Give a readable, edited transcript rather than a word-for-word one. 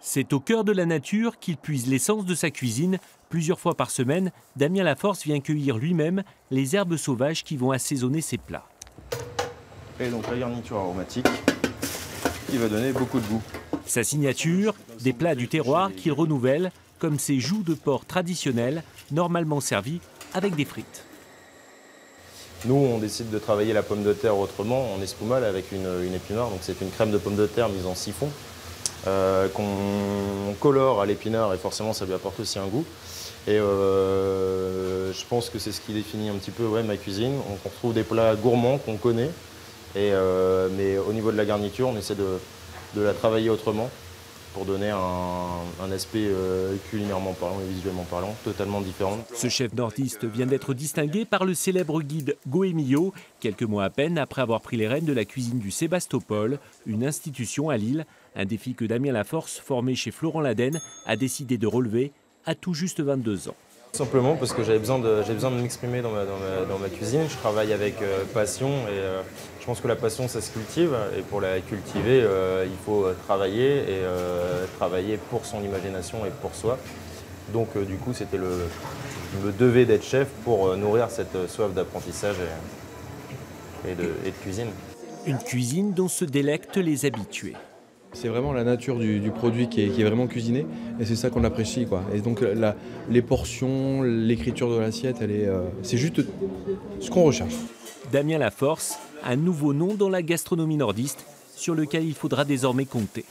C'est au cœur de la nature qu'il puise l'essence de sa cuisine. Plusieurs fois par semaine, Damien Laforce vient cueillir lui-même les herbes sauvages qui vont assaisonner ses plats. Et donc la garniture aromatique qui va donner beaucoup de goût. Sa signature, des plats du terroir qu'il renouvelle, comme ces joues de porc traditionnelles, normalement servies avec des frites. Nous, on décide de travailler la pomme de terre autrement, en espumade avec une épinard. Donc c'est une crème de pomme de terre mise en siphon qu'on colore à l'épinard et forcément ça lui apporte aussi un goût. Et je pense que c'est ce qui définit un petit peu ma cuisine. On retrouve des plats gourmands qu'on connaît, mais au niveau de la garniture, on essaie de la travailler autrement pour donner un aspect culinairement parlant et visuellement parlant totalement différent. Ce chef nordiste vient d'être distingué par le célèbre guide Goemio, quelques mois à peine après avoir pris les rênes de la cuisine du Sébastopol, une institution à Lille, un défi que Damien Laforce, formé chez Florent Laden, a décidé de relever à tout juste 22 ans. Simplement parce que j'avais besoin de m'exprimer dans ma cuisine. Je travaille avec passion et je pense que la passion ça se cultive et pour la cultiver il faut travailler et travailler pour son imagination et pour soi. Donc du coup c'était me devait d'être chef pour nourrir cette soif d'apprentissage et de cuisine. Une cuisine dont se délectent les habitués. C'est vraiment la nature du produit qui est vraiment cuisiné et c'est ça qu'on apprécie, quoi. Et donc les portions, l'écriture de l'assiette, c'est juste ce qu'on recherche. Damien Laforce, un nouveau nom dans la gastronomie nordiste sur lequel il faudra désormais compter.